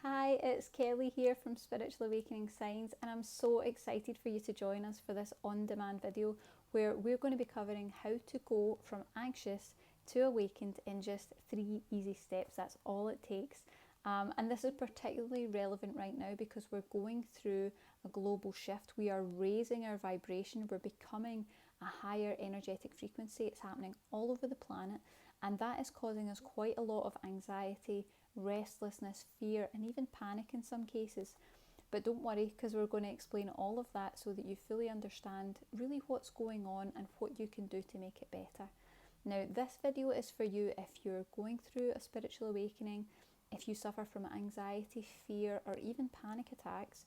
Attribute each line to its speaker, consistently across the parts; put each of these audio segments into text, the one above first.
Speaker 1: Hi, it's Kelly here from Spiritual Awakening Signs, and I'm so excited for you to join us for this on-demand video where we're going to be covering how to go from anxious to awakened in just 3 easy steps. That's all it takes. And this is particularly relevant right now because we're going through a global shift. We are raising our vibration. We're becoming a higher energetic frequency. It's happening all over the planet, and that is causing us quite a lot of anxiety, restlessness, fear, and even panic in some cases. But don't worry, because we're going to explain all of that so that you fully understand really what's going on and what you can do to make it better. Now, this video is for you if you're going through a spiritual awakening, if you suffer from anxiety, fear, or even panic attacks,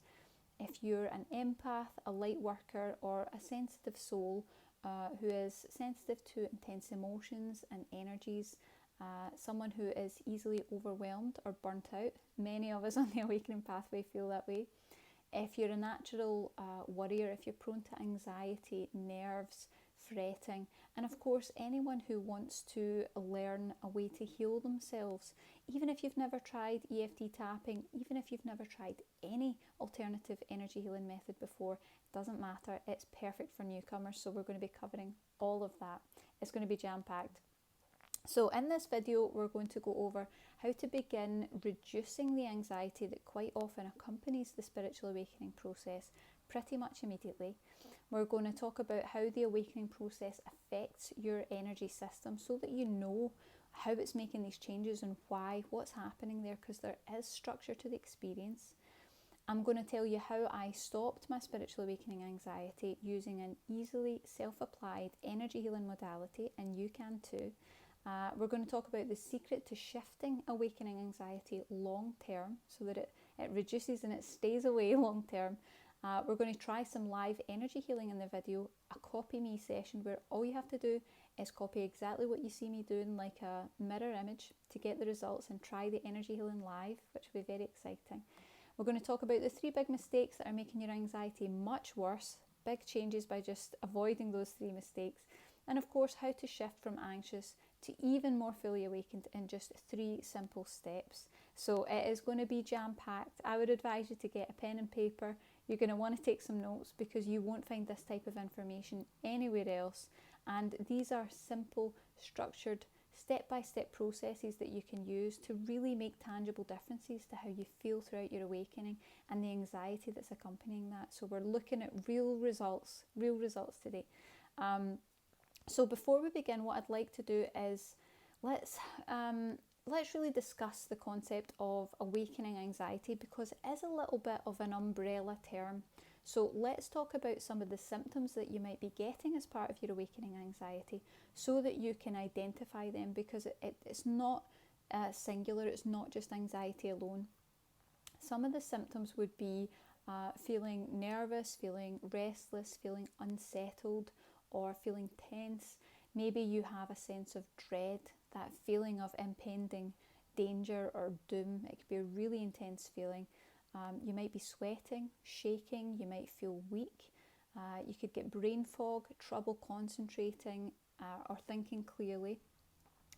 Speaker 1: if you're an empath, a light worker, or a sensitive soul who is sensitive to intense emotions and energies, someone who is easily overwhelmed or burnt out. Many of us on the awakening pathway feel that way. If you're a natural worrier, if you're prone to anxiety, nerves, fretting, and of course anyone who wants to learn a way to heal themselves, even if you've never tried EFT tapping, even if you've never tried any alternative energy healing method before, it doesn't matter, it's perfect for newcomers. So we're going to be covering all of that. It's going to be jam-packed. So in this video, we're going to go over how to begin reducing the anxiety that quite often accompanies the spiritual awakening process pretty much immediately. We're going to talk about how the awakening process affects your energy system so that you know how it's making these changes and why, what's happening there, because there is structure to the experience. I'm going to tell you how I stopped my spiritual awakening anxiety using an easily self-applied energy healing modality, and you can too. We're going to talk about the secret to shifting awakening anxiety long term so that it reduces and it stays away long term. We're going to try some live energy healing in the video, a copy me session where all you have to do is copy exactly what you see me doing, like a mirror image, to get the results and try the energy healing live, which will be very exciting. We're going to talk about the 3 big mistakes that are making your anxiety much worse, big changes by just avoiding those 3 mistakes, and of course how to shift from anxious to even more fully awakened in just 3 simple steps. So it is going to be jam-packed. I would advise you to get a pen and paper. You're going to want to take some notes because you won't find this type of information anywhere else. And these are simple, structured, step-by-step processes that you can use to really make tangible differences to how you feel throughout your awakening and the anxiety that's accompanying that. So we're looking at real results today. So before we begin, what I'd like to do is let's really discuss the concept of awakening anxiety, because it is a little bit of an umbrella term. So let's talk about some of the symptoms that you might be getting as part of your awakening anxiety so that you can identify them, because it's not singular, it's not just anxiety alone. Some of the symptoms would be feeling nervous, feeling restless, feeling unsettled, or feeling tense. Maybe you have a sense of dread, that feeling of impending danger or doom. It could be a really intense feeling. You might be sweating, shaking, you might feel weak. You could get brain fog, trouble concentrating or thinking clearly.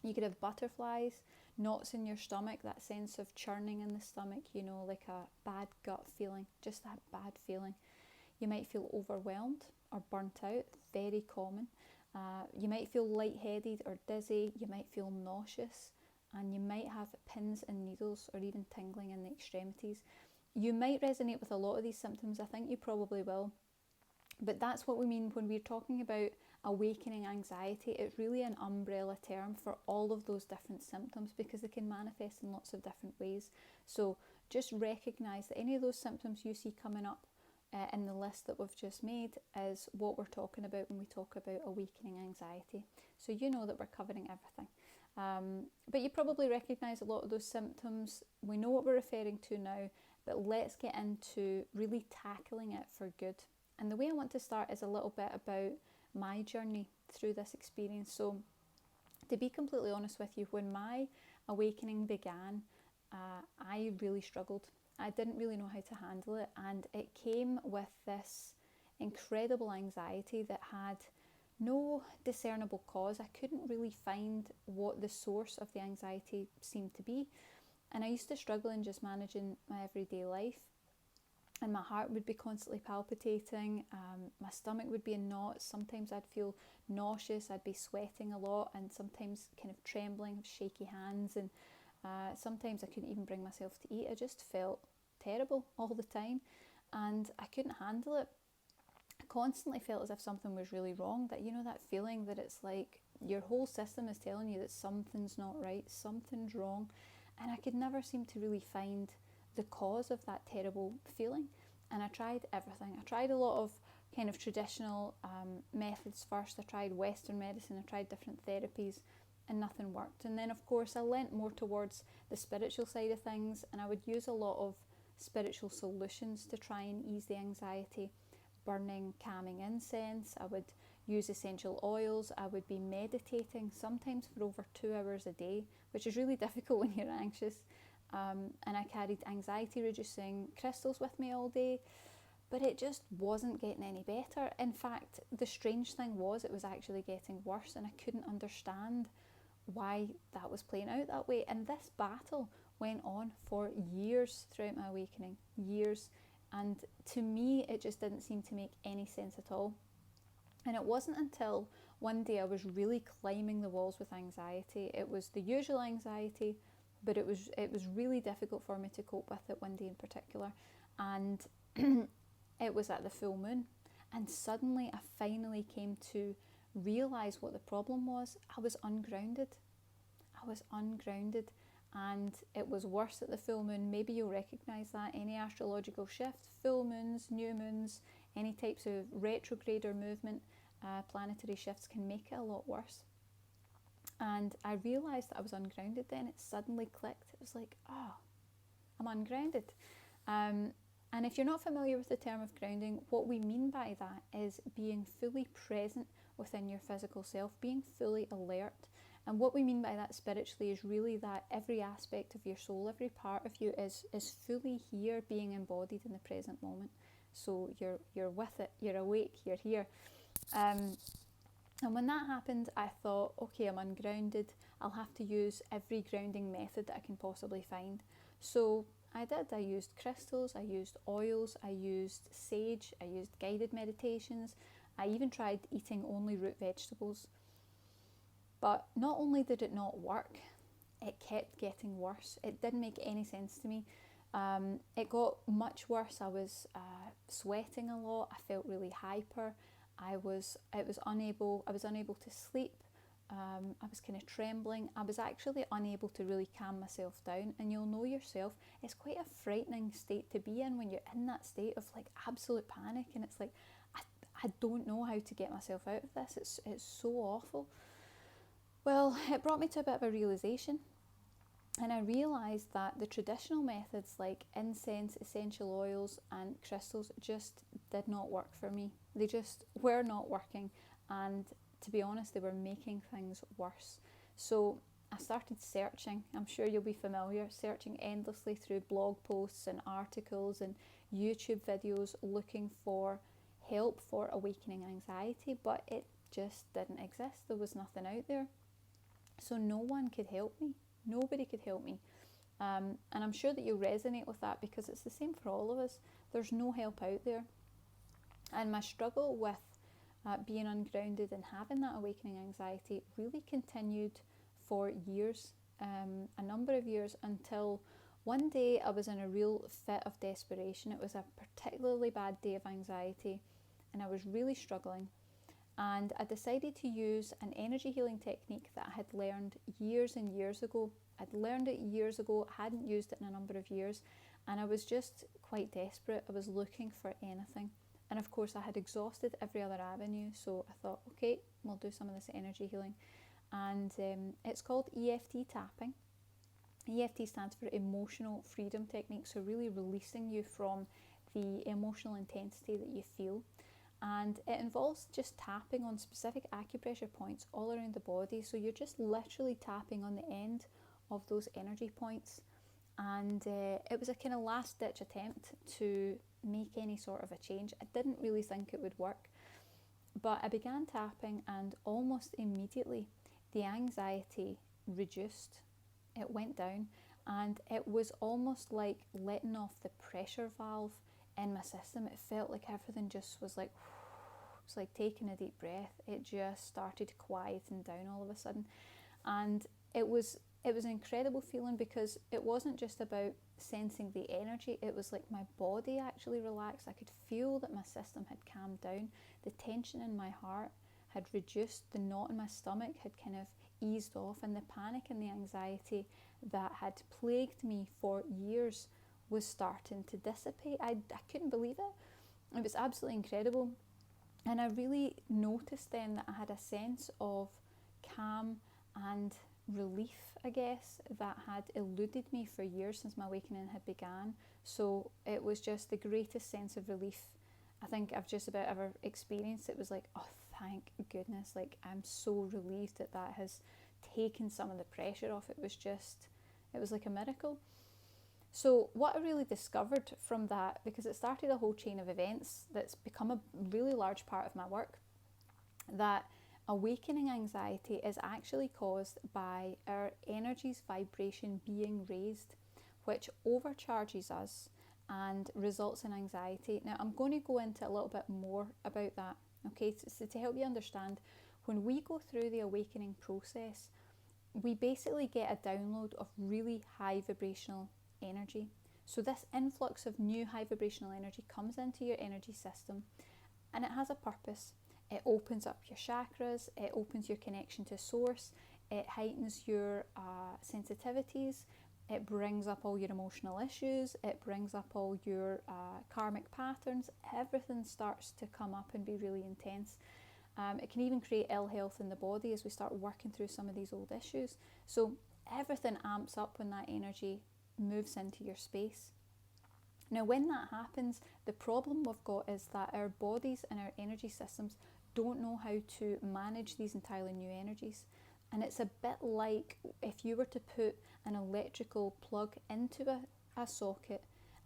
Speaker 1: You could have butterflies, knots in your stomach, that sense of churning in the stomach, like a bad gut feeling, just that bad feeling. You might feel overwhelmed or burnt out, very common. You might feel lightheaded or dizzy, you might feel nauseous, and you might have pins and needles or even tingling in the extremities. You might resonate with a lot of these symptoms, I think you probably will. But that's what we mean when we're talking about awakening anxiety. It's really an umbrella term for all of those different symptoms because they can manifest in lots of different ways. So just recognise that any of those symptoms you see coming up in the list that we've just made is what we're talking about when we talk about awakening anxiety. So you know that we're covering everything. But you probably recognise a lot of those symptoms. We know what we're referring to now, but let's get into really tackling it for good. And the way I want to start is a little bit about my journey through this experience. So to be completely honest with you, when my awakening began, I really struggled. I didn't really know how to handle it, and it came with this incredible anxiety that had no discernible cause. I couldn't really find what the source of the anxiety seemed to be. And I used to struggle in just managing my everyday life. And my heart would be constantly palpitating, my stomach would be in knots, sometimes I'd feel nauseous, I'd be sweating a lot, and sometimes kind of trembling, shaky hands, and sometimes I couldn't even bring myself to eat. I just felt terrible all the time, and I couldn't handle it. I constantly felt as if something was really wrong, that, you know, that feeling that it's like your whole system is telling you that something's not right, something's wrong, and I could never seem to really find the cause of that terrible feeling. And I tried everything. I tried a lot of kind of traditional methods first. I tried Western medicine, I tried different therapies, and nothing worked. And then of course I leant more towards the spiritual side of things, and I would use a lot of spiritual solutions to try and ease the anxiety. Burning calming incense, I would use essential oils, I would be meditating, sometimes for over 2 hours a day, which is really difficult when you're anxious. And I carried anxiety reducing crystals with me all day, but it just wasn't getting any better. In fact, the strange thing was it was actually getting worse, and I couldn't understand why that was playing out that way. And this battle went on for years throughout my awakening, years, and to me it just didn't seem to make any sense at all. And it wasn't until one day I was really climbing the walls with anxiety. It was the usual anxiety, but it was really difficult for me to cope with it one day in particular. And it was at the full moon, and suddenly I finally came to realise what the problem was. I was ungrounded, and it was worse at the full moon. Maybe you'll recognise that. Any astrological shift, full moons, new moons, any types of retrograde or movement, planetary shifts can make it a lot worse. And I realised that I was ungrounded then. It suddenly clicked. It was like, oh, I'm ungrounded. And if you're not familiar with the term of grounding, what we mean by that is being fully present within your physical self, being fully alert. And what we mean by that spiritually is really that every aspect of your soul, every part of you is fully here, being embodied in the present moment. So you're with it, you're awake, you're here. And when that happened, I thought, okay, I'm ungrounded. I'll have to use every grounding method that I can possibly find. So I did. I used crystals, I used oils, I used sage, I used guided meditations. I even tried eating only root vegetables. But not only did it not work, it kept getting worse. It didn't make any sense to me. It got much worse. I was sweating a lot. I felt really hyper. I was unable to sleep. I was kind of trembling. I was actually unable to really calm myself down. And you'll know yourself, it's quite a frightening state to be in when you're in that state of like absolute panic, and it's like, I don't know how to get myself out of this. It's so awful. Well, it brought me to a bit of a realisation. And I realised that the traditional methods like incense, essential oils and crystals just did not work for me. They just were not working, and to be honest, they were making things worse. So I started searching. I'm sure you'll be familiar, searching endlessly through blog posts and articles and YouTube videos looking for help for awakening anxiety, but it just didn't exist. There was nothing out there. So no one could help me. Nobody could help me. And I'm sure that you'll resonate with that, because it's the same for all of us. There's no help out there. And my struggle with being ungrounded and having that awakening anxiety really continued for years, a number of years, until one day I was in a real fit of desperation. It was a particularly bad day of anxiety, and I was really struggling. And I decided to use an energy healing technique that I had learned years and years ago. I'd learned it years ago, hadn't used it in a number of years, and I was just quite desperate. I was looking for anything. And of course I had exhausted every other avenue, so I thought, okay, we'll do some of this energy healing. And it's called Eft Tapping. EFT stands for Emotional Freedom Technique, so really releasing you from the emotional intensity that you feel. And it involves just tapping on specific acupressure points all around the body. So you're just literally tapping on the end of those energy points. And it was a kind of last ditch attempt to make any sort of a change. I didn't really think it would work, but I began tapping, and almost immediately the anxiety reduced. It went down, and it was almost like letting off the pressure valve in my system. It felt like everything just was like, it's like taking a deep breath. It just started quieting down all of a sudden, and it was an incredible feeling, because it wasn't just about sensing the energy. It was like my body actually relaxed. I could feel that my system had calmed down. The tension in my heart had reduced. The knot in my stomach had kind of eased off, and the panic and the anxiety that had plagued me for years was starting to dissipate. I couldn't believe it. It was absolutely incredible. And I really noticed then that I had a sense of calm and relief, I guess, that had eluded me for years since my awakening had began. So it was just the greatest sense of relief I think I've just about ever experienced. It was like, oh, thank goodness, like I'm so relieved that that has taken some of the pressure off. It was like a miracle. So what I really discovered from that, because it started a whole chain of events that's become a really large part of my work, that awakening anxiety is actually caused by our energy's vibration being raised, which overcharges us and results in anxiety. Now I'm going to go into a little bit more about that, okay, so to help you understand. When we go through the awakening process, we basically get a download of really high vibrational energy. So this influx of new high vibrational energy comes into your energy system, and it has a purpose. It opens up your chakras, it opens your connection to source, it heightens your sensitivities, it brings up all your emotional issues, it brings up all your karmic patterns. Everything starts to come up and be really intense. It can even create ill health in the body as we start working through some of these old issues. So everything amps up when that energy moves into your space. Now when that happens, the problem we've got is that our bodies and our energy systems don't know how to manage these entirely new energies. And it's a bit like if you were to put an electrical plug into a socket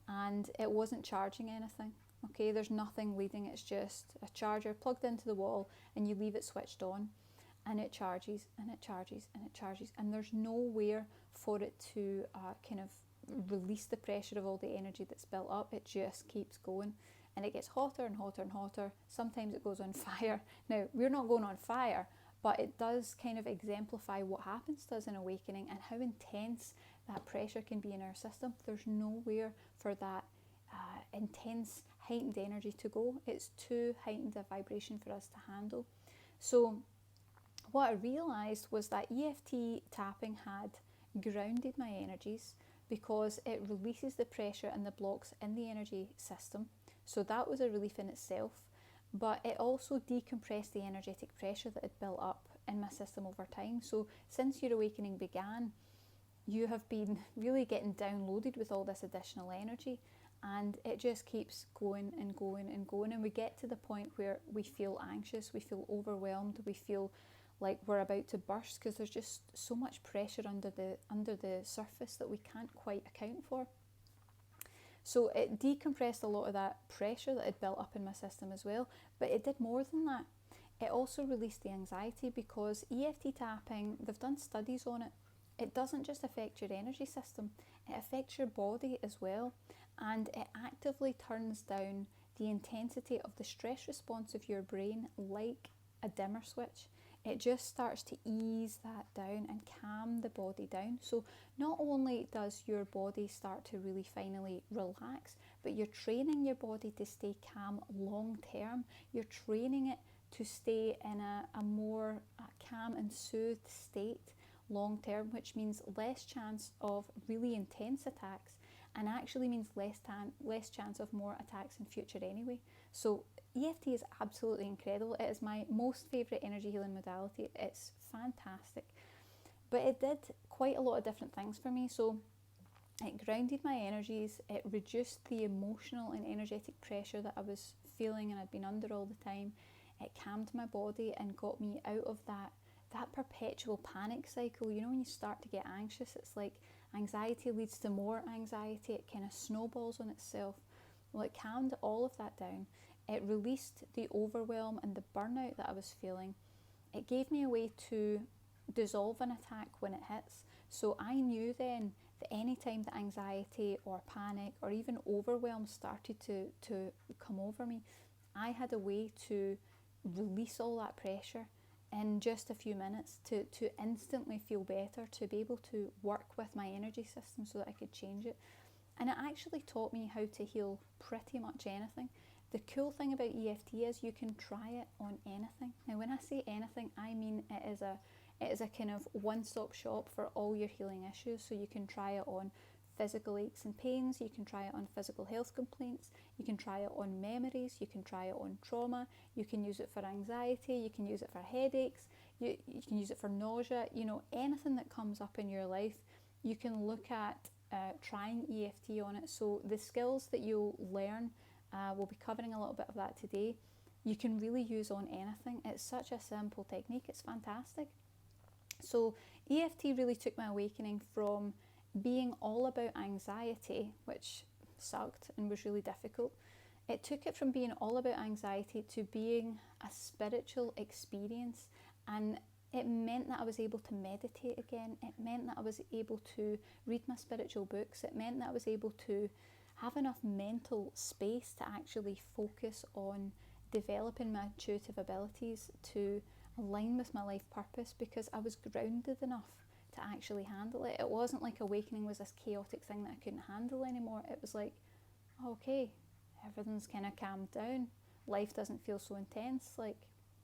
Speaker 1: and it wasn't charging anything. Okay, there's nothing leading, it's just a charger plugged into the wall, and you leave it switched on, and it charges and it charges and it charges, and there's nowhere for it to kind of release the pressure of all the energy that's built up. It just keeps going, and it gets hotter and hotter and hotter. Sometimes it goes on fire. Now, we're not going on fire, but it does kind of exemplify what happens to us in awakening and how intense that pressure can be in our system. There's nowhere for that intense heightened energy to go. It's too heightened a vibration for us to handle. So what I realised was that EFT tapping had grounded my energies, because it releases the pressure and the blocks in the energy system. So that was a relief in itself, but it also decompressed the energetic pressure that had built up in my system over time. So since your awakening began, you have been really getting downloaded with all this additional energy, and it just keeps going and going and going, and we get to the point where we feel anxious, we feel overwhelmed, we feel like we're about to burst, because there's just so much pressure under the surface that we can't quite account for. So it decompressed a lot of that pressure that had built up in my system as well, but it did more than that. It also released the anxiety, because EFT tapping, they've done studies on it. It doesn't just affect your energy system, it affects your body as well, and it actively turns down the intensity of the stress response of your brain like a dimmer switch. It just starts to ease that down and calm the body down. So not only does your body start to really finally relax, but you're training your body to stay calm long term. You're training it to stay in a more calm and soothed state long term, which means less chance of really intense attacks, and actually means less chance of more attacks in future anyway. So EFT is absolutely incredible. It is my most favourite energy healing modality. It's fantastic. But it did quite a lot of different things for me. So it grounded my energies, it reduced the emotional and energetic pressure that I was feeling and I'd been under all the time. It calmed my body and got me out of that perpetual panic cycle. You know, when you start to get anxious, it's like anxiety leads to more anxiety. It kind of snowballs on itself. Well, it calmed all of that down. It released the overwhelm and the burnout that I was feeling. It gave me a way to dissolve an attack when it hits. So I knew then that any time that anxiety or panic or even overwhelm started to come over me, I had a way to release all that pressure in just a few minutes, to instantly feel better, to be able to work with my energy system so that I could change it. And it actually taught me how to heal pretty much anything. The cool thing about EFT is you can try it on anything. Now, when I say anything, I mean it is a kind of one-stop shop for all your healing issues. So you can try it on physical aches and pains, you can try it on physical health complaints, you can try it on memories, you can try it on trauma, you can use it for anxiety, you can use it for headaches, you can use it for nausea, anything that comes up in your life, you can look at trying EFT on it. So the skills that you'll learn, we'll be covering a little bit of that today, you can really use on anything. It's such a simple technique, it's fantastic. So EFT really took my awakening from being all about anxiety, which sucked and was really difficult. It took it from being all about anxiety to being a spiritual experience, and it meant that I was able to meditate again. It meant that I was able to read my spiritual books. It meant that I was able to have enough mental space to actually focus on developing my intuitive abilities to align with my life purpose, because I was grounded enough to actually handle it. It wasn't like awakening was this chaotic thing that I couldn't handle anymore. It was like, okay, everything's kind of calmed down. Life doesn't feel so intense. Like,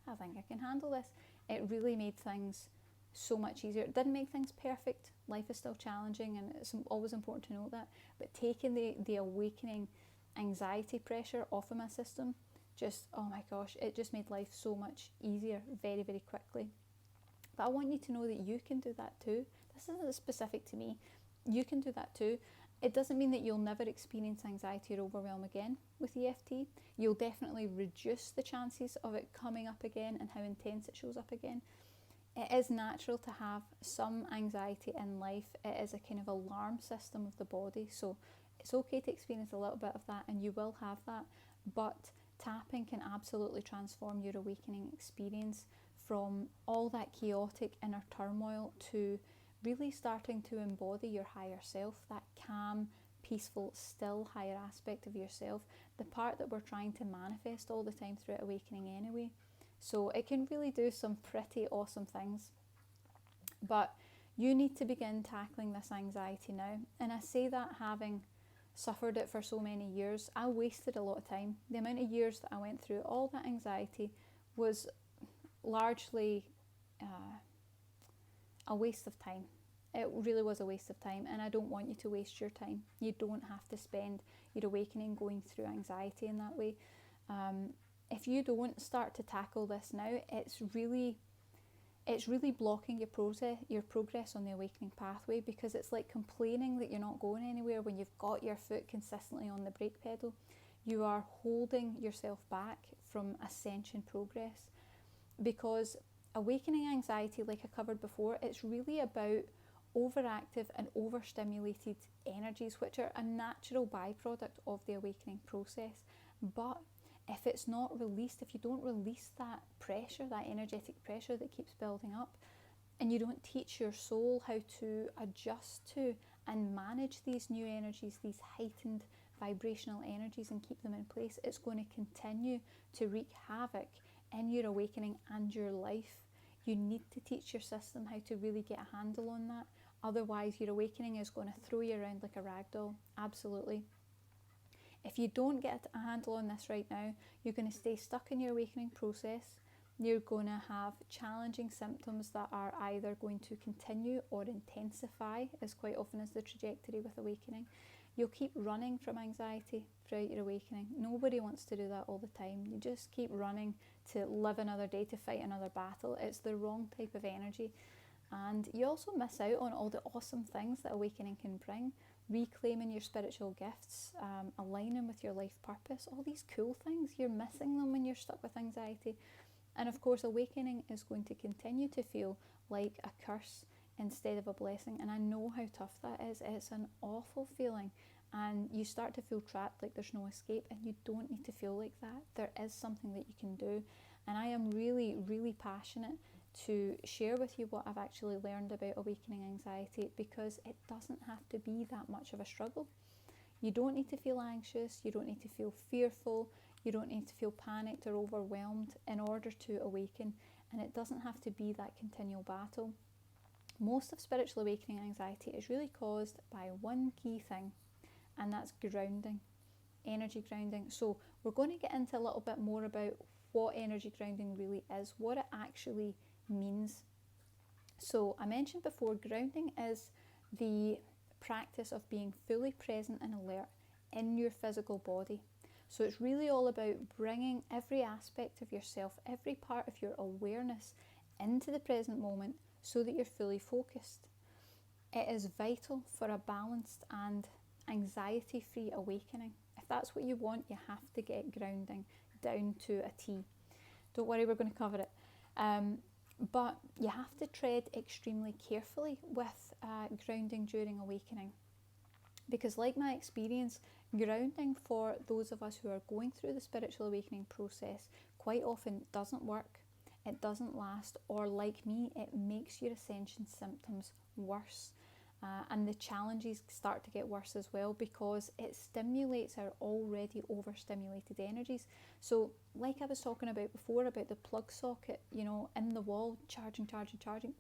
Speaker 1: I think I can handle this. It really made things so much easier. It didn't make things perfect. Life is still challenging, and it's always important to note that. But taking the awakening anxiety pressure off of my system, just, oh my gosh, it just made life so much easier very, very quickly. But I want you to know that you can do that too. This isn't specific to me. You can do that too. It doesn't mean that you'll never experience anxiety or overwhelm again with EFT. You'll definitely reduce the chances of it coming up again and how intense it shows up again. It is natural to have some anxiety in life. It is a kind of alarm system of the body. So it's okay to experience a little bit of that, and you will have that. But tapping can absolutely transform your awakening experience from all that chaotic inner turmoil to really starting to embody your higher self, that calm, peaceful, still higher aspect of yourself, the part that we're trying to manifest all the time throughout awakening anyway. So it can really do some pretty awesome things. But you need to begin tackling this anxiety now. And I say that having suffered it for so many years. I wasted a lot of time. The amount of years that I went through all that anxiety was largely a waste of time. It really was a waste of time, and I don't want you to waste your time. You don't have to spend your awakening going through anxiety in that way. If you don't start to tackle this now, it's really blocking your progress on the awakening pathway, because it's like complaining that you're not going anywhere when you've got your foot consistently on the brake pedal. You are holding yourself back from ascension progress, because awakening anxiety, like I covered before, it's really about overactive and overstimulated energies, which are a natural byproduct of the awakening process. But if it's not released, if you don't release that pressure, that energetic pressure that keeps building up, and you don't teach your soul how to adjust to and manage these new energies, these heightened vibrational energies, and keep them in place, it's going to continue to wreak havoc in your awakening and your life. You need to teach your system how to really get a handle on that. Otherwise, your awakening is going to throw you around like a rag doll. Absolutely. If you don't get a handle on this right now, you're going to stay stuck in your awakening process. You're going to have challenging symptoms that are either going to continue or intensify, as quite often is the trajectory with awakening. You'll keep running from anxiety throughout your awakening. Nobody wants to do that all the time. You just keep running to live another day, to fight another battle. It's the wrong type of energy. And you also miss out on all the awesome things that awakening can bring. Reclaiming your spiritual gifts, aligning with your life purpose, all these cool things. You're missing them when you're stuck with anxiety. And of course, awakening is going to continue to feel like a curse instead of a blessing. And I know how tough that is. It's an awful feeling. And you start to feel trapped, like there's no escape. And you don't need to feel like that. There is something that you can do. And I am really, really passionate to share with you what I've actually learned about awakening anxiety, because it doesn't have to be that much of a struggle. You don't need to feel anxious, you don't need to feel fearful, you don't need to feel panicked or overwhelmed in order to awaken, and it doesn't have to be that continual battle. Most of spiritual awakening anxiety is really caused by one key thing, and that's grounding, energy grounding. So we're going to get into a little bit more about what energy grounding really is, what it actually means. So I mentioned before, grounding is the practice of being fully present and alert in your physical body. So it's really all about bringing every aspect of yourself, every part of your awareness into the present moment so that you're fully focused. It is vital for a balanced and anxiety-free awakening. If that's what you want, you have to get grounding down to a T. Don't worry, we're going to cover it. But you have to tread extremely carefully with grounding during awakening. Because like my experience, grounding for those of us who are going through the spiritual awakening process quite often doesn't work, it doesn't last, or like me, it makes your ascension symptoms worse. And the challenges start to get worse as well, because it stimulates our already overstimulated energies. So like I was talking about before about the plug socket, in the wall, charging,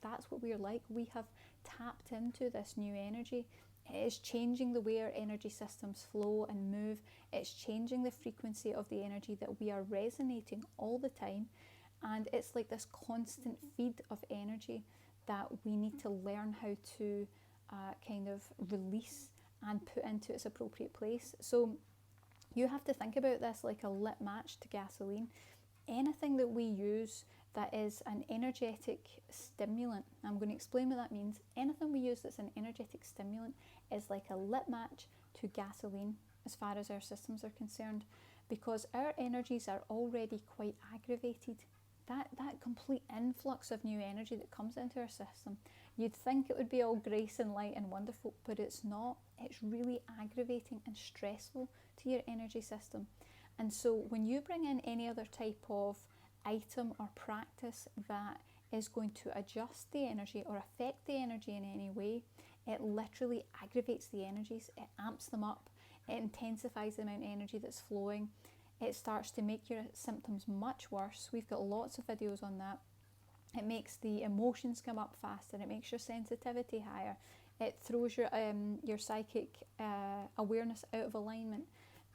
Speaker 1: that's what we're like. We have tapped into this new energy. It is changing the way our energy systems flow and move. It's changing the frequency of the energy that we are resonating all the time. And it's like this constant feed of energy that we need to learn how to kind of release and put into its appropriate place. So you have to think about this like a lit match to gasoline. Anything that we use that is an energetic stimulant, I'm going to explain what that means. Anything we use that's an energetic stimulant is like a lit match to gasoline as far as our systems are concerned, because our energies are already quite aggravated. That complete influx of new energy that comes into our system, you'd think it would be all grace and light and wonderful, but it's not. It's really aggravating and stressful to your energy system. And so when you bring in any other type of item or practice that is going to adjust the energy or affect the energy in any way, it literally aggravates the energies, it amps them up, it intensifies the amount of energy that's flowing. It starts to make your symptoms much worse. We've got lots of videos on that. It makes the emotions come up faster. It makes your sensitivity higher. It throws your psychic awareness out of alignment.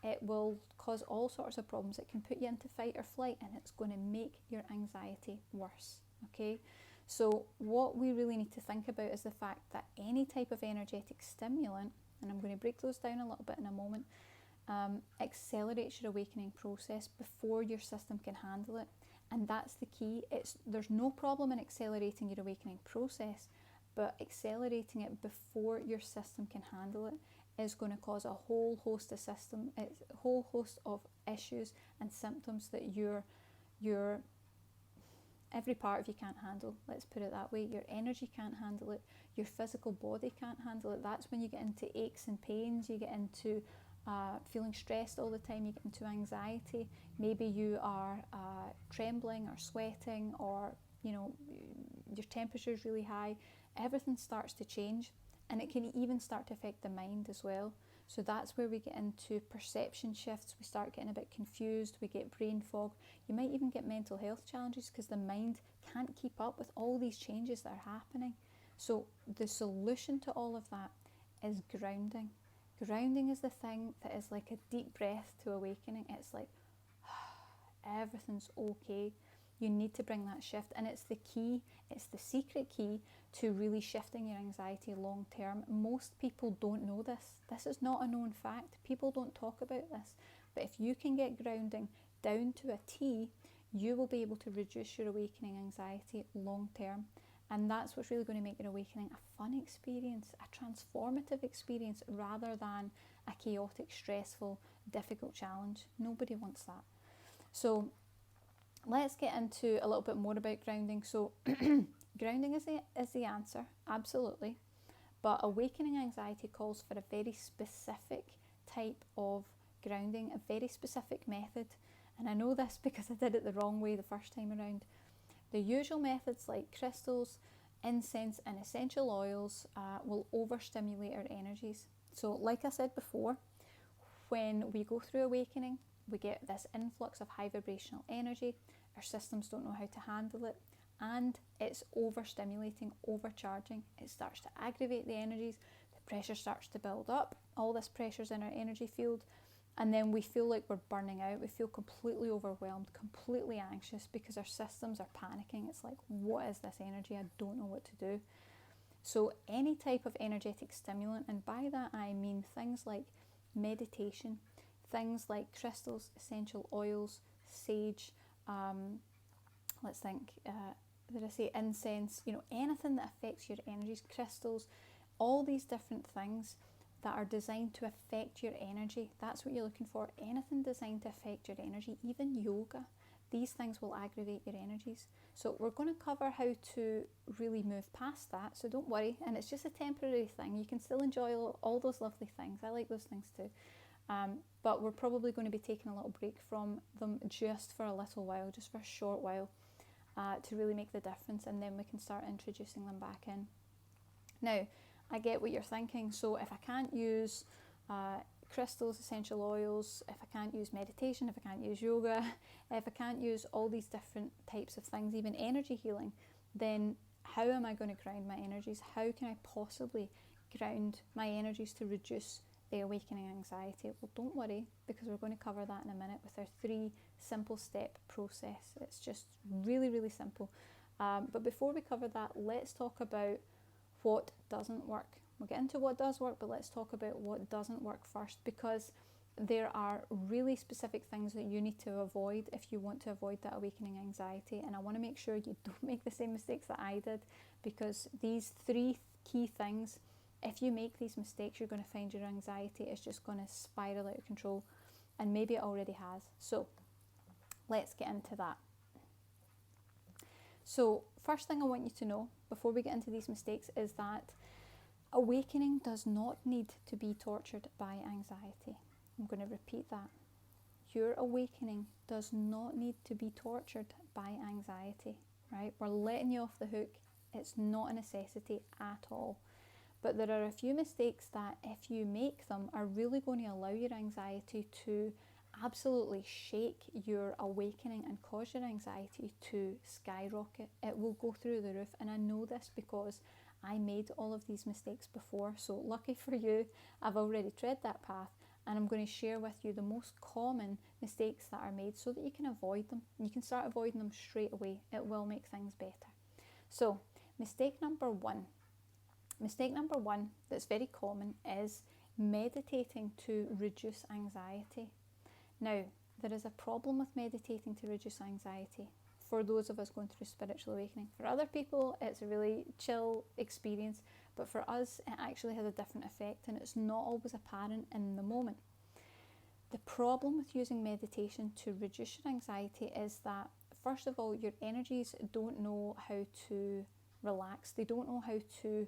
Speaker 1: It will cause all sorts of problems. It can put you into fight or flight, and it's going to make your anxiety worse. Okay? So what we really need to think about is the fact that any type of energetic stimulant, and I'm going to break those down a little bit in a moment, accelerates your awakening process before your system can handle it. And that's the key. There's no problem in accelerating your awakening process, but accelerating it before your system can handle it is going to cause a whole host of issues and symptoms that your every part of you can't handle. Let's put it that way. Your energy can't handle it. Your physical body can't handle it. That's when you get into aches and pains. You get into feeling stressed all the time, you get into anxiety. Maybe you are trembling or sweating, or your temperature is really high. Everything starts to change, and it can even start to affect the mind as well. So that's where we get into perception shifts. We start getting a bit confused, we get brain fog. You might even get mental health challenges because the mind can't keep up with all these changes that are happening. So the solution to all of that is grounding. Grounding is the thing that is like a deep breath to awakening. It's like, everything's okay. You need to bring that shift, and it's the key, it's the secret key to really shifting your anxiety long term. Most people don't know this. This is not a known fact. People don't talk about this. But if you can get grounding down to a T, you will be able to reduce your awakening anxiety long term. And that's what's really going to make your awakening a fun experience, a transformative experience, rather than a chaotic, stressful, difficult challenge. Nobody wants that. So let's get into a little bit more about grounding. So grounding is the answer, absolutely. But awakening anxiety calls for a very specific type of grounding, a very specific method. And I know this because I did it the wrong way the first time around. The usual methods like crystals, incense and essential oils will overstimulate our energies. So like I said before, when we go through awakening, we get this influx of high vibrational energy. Our systems don't know how to handle it, and it's overstimulating, overcharging. It starts to aggravate the energies, the pressure starts to build up, all this pressure's in our energy field, and then we feel like we're burning out. We feel completely overwhelmed, completely anxious, because our systems are panicking. It's like, what is this energy? I don't know what to do. So any type of energetic stimulant, and by that I mean things like meditation, things like crystals, essential oils, sage, let's think, did I say incense? Anything that affects your energies, crystals, all these different things that are designed to affect your energy. That's what you're looking for. Anything designed to affect your energy, even yoga. These things will aggravate your energies. So we're going to cover how to really move past that. So don't worry. And it's just a temporary thing. You can still enjoy all those lovely things. I like those things too. But we're probably going to be taking a little break from them just for a little while, just for a short while, to really make the difference. And then we can start introducing them back in. Now, I get what you're thinking. So if I can't use crystals, essential oils, if I can't use meditation, if I can't use yoga, if I can't use all these different types of things, even energy healing, then how am I going to ground my energies? How can I possibly ground my energies to reduce the awakening anxiety? Well, don't worry, because we're going to cover that in a minute with our 3 simple step process. It's just really, really simple. But before we cover that, let's talk about what doesn't work. We'll get into what does work, but let's talk about what doesn't work first, because there are really specific things that you need to avoid if you want to avoid that awakening anxiety. And I want to make sure you don't make the same mistakes that I did, because these 3 key things, if you make these mistakes, you're going to find your anxiety is just going to spiral out of control, and maybe it already has. So let's get into that. So first thing I want you to know before we get into these mistakes is that awakening does not need to be tortured by anxiety. I'm going to repeat that. Your awakening does not need to be tortured by anxiety, right? We're letting you off the hook. It's not a necessity at all. But there are a few mistakes that, if you make them, are really going to allow your anxiety to absolutely shake your awakening and cause your anxiety to skyrocket. It will go through the roof, and I know this because I made all of these mistakes before. So lucky for you, I've already tread that path, and I'm going to share with you the most common mistakes that are made so that you can avoid them. You can start avoiding them straight away. It will make things better. So mistake number one that's very common is meditating to reduce anxiety. Now, there is a problem with meditating to reduce anxiety for those of us going through spiritual awakening. For other people, it's a really chill experience, but for us, it actually has a different effect, and it's not always apparent in the moment. The problem with using meditation to reduce your anxiety is that, first of all, your energies don't know how to relax. They don't know how to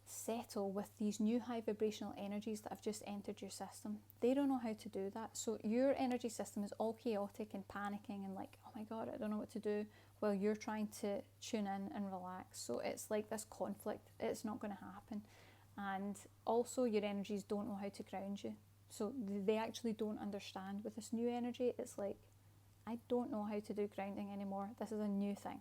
Speaker 1: settle with these new high vibrational energies that have just entered your system. They don't know how to do that. So your energy system is all chaotic and panicking and like, oh my God, I don't know what to do, while you're trying to tune in and relax. So it's like this conflict. It's not going to happen. And also your energies don't know how to ground you. So they actually don't understand. With this new energy, it's like, I don't know how to do grounding anymore. This is a new thing.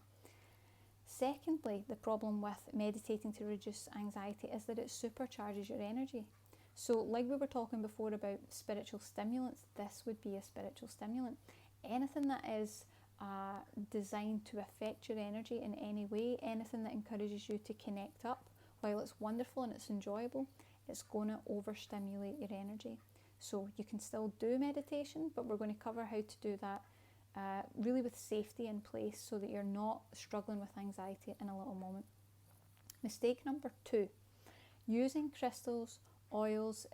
Speaker 1: Secondly, the problem with meditating to reduce anxiety is that it supercharges your energy. So like we were talking before about spiritual stimulants, this would be a spiritual stimulant. Anything that is designed to affect your energy in any way, anything that encourages you to connect up, while it's wonderful and it's enjoyable, it's going to overstimulate your energy. So you can still do meditation, but we're going to cover how to do that really with safety in place so that you're not struggling with anxiety in a little moment. Mistake number 2, using crystals, oils,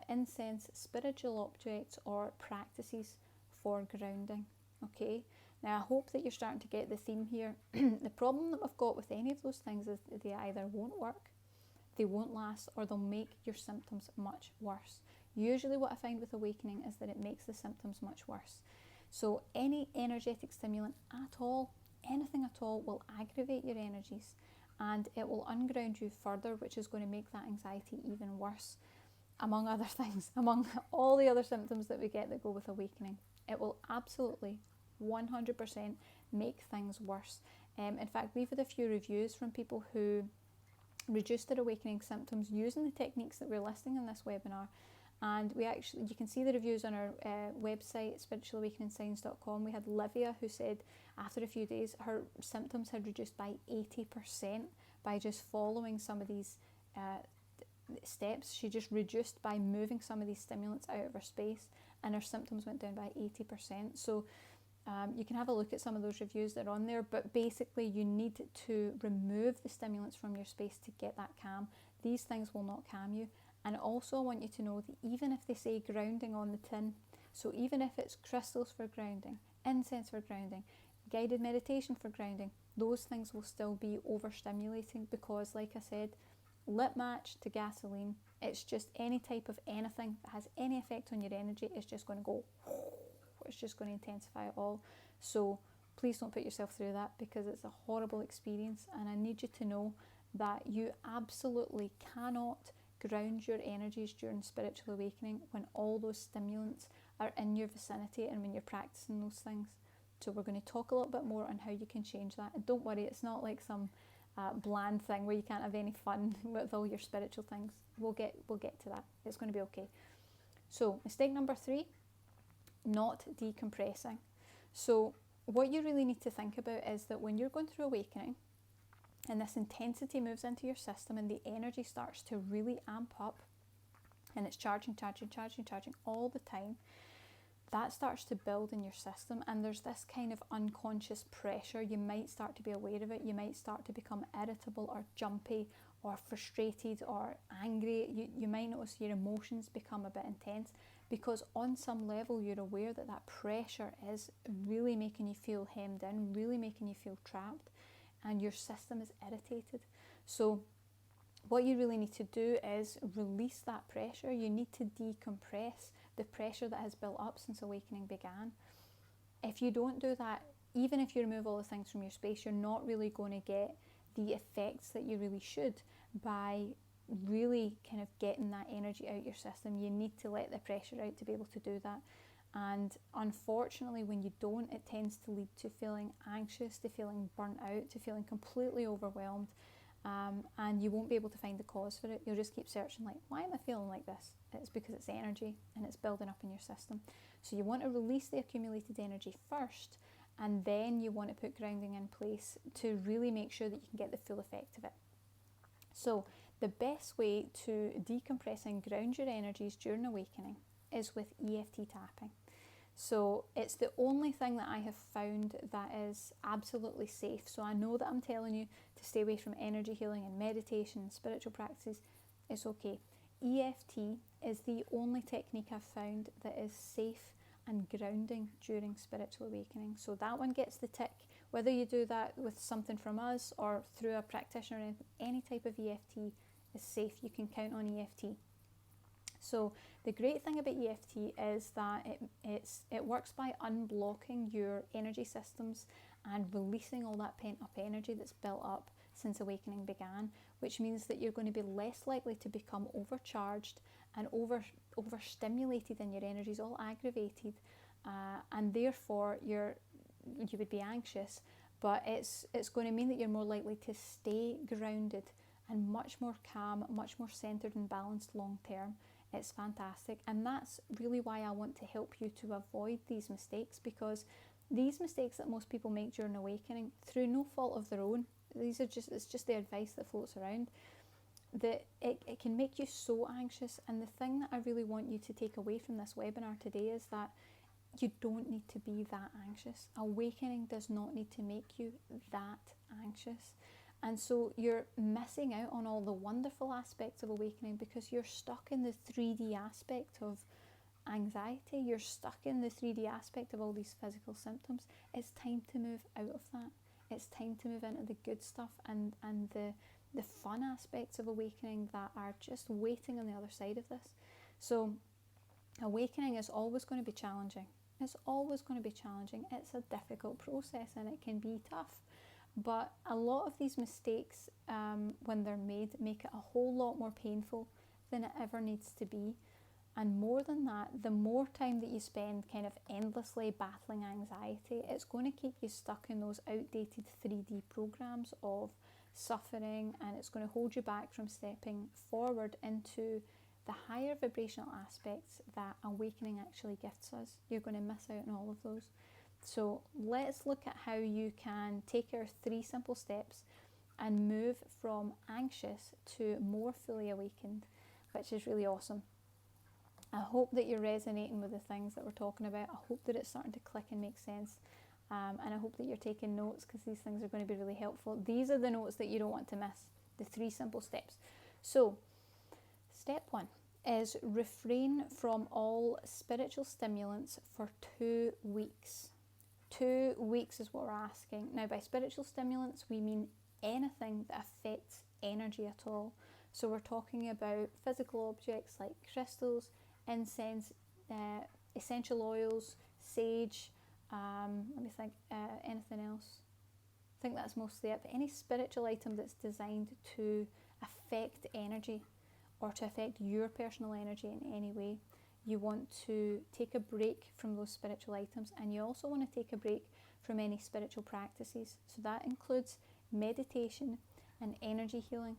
Speaker 1: incense, spiritual objects or practices for grounding. Okay, now I hope that you're starting to get the theme here. The problem that we've got with any of those things is that they either won't work, they won't last, or they'll make your symptoms much worse. Usually what I find with awakening is that it makes the symptoms much worse. So any energetic stimulant at all anything at all will aggravate your energies, and it will unground you further, which is going to make that anxiety even worse, among other things, among all the other symptoms that we get that go with awakening. It will absolutely 100% make things worse. In fact, we've had a few reviews from people who reduced their awakening symptoms using the techniques that we're listing in this webinar. And you can see the reviews on our website, spiritualawakeningsigns.com. We had Livia who said after a few days her symptoms had reduced by 80% by just following some of these steps. She just reduced by moving some of these stimulants out of her space, and her symptoms went down by 80%. So you can have a look at some of those reviews that are on there, but basically you need to remove the stimulants from your space to get that calm. These things will not calm you. And also I want you to know that even if they say grounding on the tin, so even if it's crystals for grounding, incense for grounding, guided meditation for grounding, those things will still be overstimulating, because like I said, lit match to gasoline, it's just any type of anything that has any effect on your energy is just going to go, it's just going to intensify it all. So please don't put yourself through that, because it's a horrible experience, and I need you to know that you absolutely cannot ground your energies during spiritual awakening when all those stimulants are in your vicinity and when you're practicing those things. So we're going to talk a little bit more on how you can change that. And don't worry, it's not like some bland thing where you can't have any fun with all your spiritual things. We'll get to that. It's going to be okay. So mistake number 3, not decompressing. So what you really need to think about is that when you're going through awakening and this intensity moves into your system and the energy starts to really amp up and it's charging all the time, that starts to build in your system, and there's this kind of unconscious pressure. You might start to be aware of it. You might start to become irritable or jumpy or frustrated or angry. You might notice your emotions become a bit intense, because on some level you're aware that that pressure is really making you feel hemmed in, really making you feel trapped, and your system is irritated. So what you really need to do is release that pressure. You need to decompress the pressure that has built up since awakening began. If you don't do that, even if you remove all the things from your space, you're not really going to get the effects that you really should by really kind of getting that energy out your system. You need to let the pressure out to be able to do that. And unfortunately, when you don't, it tends to lead to feeling anxious, to feeling burnt out, to feeling completely overwhelmed. And you won't be able to find the cause for it. You'll just keep searching, like, why am I feeling like this? It's because it's energy and it's building up in your system. So you want to release the accumulated energy first, and then you want to put grounding in place to really make sure that you can get the full effect of it. So the best way to decompress and ground your energies during awakening is with EFT tapping. So it's the only thing that I have found that is absolutely safe. So I know that I'm telling you to stay away from energy healing and meditation and spiritual practices. It's okay. EFT is the only technique I've found that is safe and grounding during spiritual awakening. So that one gets the tick. Whether you do that with something from us or through a practitioner, any type of EFT is safe. You can count on EFT. So the great thing about EFT is that it works by unblocking your energy systems and releasing all that pent up energy that's built up since awakening began, which means that you're going to be less likely to become overcharged and overstimulated in your energies, all aggravated, and therefore you would be anxious, but it's going to mean that you're more likely to stay grounded and much more calm, much more centered and balanced long term. It's fantastic, and that's really why I want to help you to avoid these mistakes, because these mistakes that most people make during awakening, through no fault of their own, it's just the advice that floats around, that it can make you so anxious. And the thing that I really want you to take away from this webinar today is that you don't need to be that anxious. Awakening does not need to make you that anxious. And so you're missing out on all the wonderful aspects of awakening because you're stuck in the 3D aspect of anxiety. You're stuck in the 3D aspect of all these physical symptoms. It's time to move out of that. It's time to move into the good stuff and the fun aspects of awakening that are just waiting on the other side of this. So awakening is always going to be challenging. It's always going to be challenging. It's a difficult process and it can be tough. But a lot of these mistakes, when they're made, make it a whole lot more painful than it ever needs to be. And more than that, the more time that you spend kind of endlessly battling anxiety, it's going to keep you stuck in those outdated 3D programs of suffering, and it's going to hold you back from stepping forward into the higher vibrational aspects that awakening actually gifts us. You're going to miss out on all of those. So let's look at how you can take our 3 simple steps and move from anxious to more fully awakened, which is really awesome. I hope that you're resonating with the things that we're talking about. I hope that it's starting to click and make sense. And I hope that you're taking notes, because these things are going to be really helpful. These are the notes that you don't want to miss, the 3 simple steps. So, step 1 is refrain from all spiritual stimulants for 2 weeks. 2 weeks is what we're asking. Now, by spiritual stimulants, we mean anything that affects energy at all. So we're talking about physical objects like crystals, incense, essential oils, sage, let me think, anything else? I think that's mostly it. But any spiritual item that's designed to affect energy or to affect your personal energy in any way, you want to take a break from those spiritual items, and you also want to take a break from any spiritual practices. So that includes meditation and energy healing.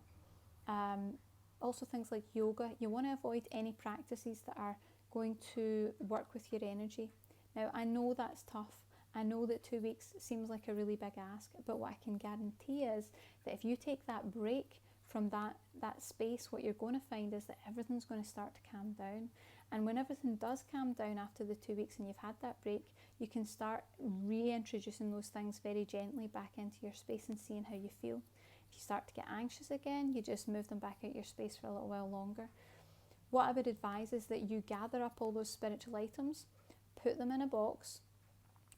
Speaker 1: Also things like yoga. You want to avoid any practices that are going to work with your energy. Now, I know that's tough. I know that 2 weeks seems like a really big ask, but what I can guarantee is that if you take that break from that space, what you're going to find is that everything's going to start to calm down. And when everything does calm down after the 2 weeks and you've had that break, you can start reintroducing those things very gently back into your space and seeing how you feel. If you start to get anxious again, you just move them back out your space for a little while longer. What I would advise is that you gather up all those spiritual items, put them in a box,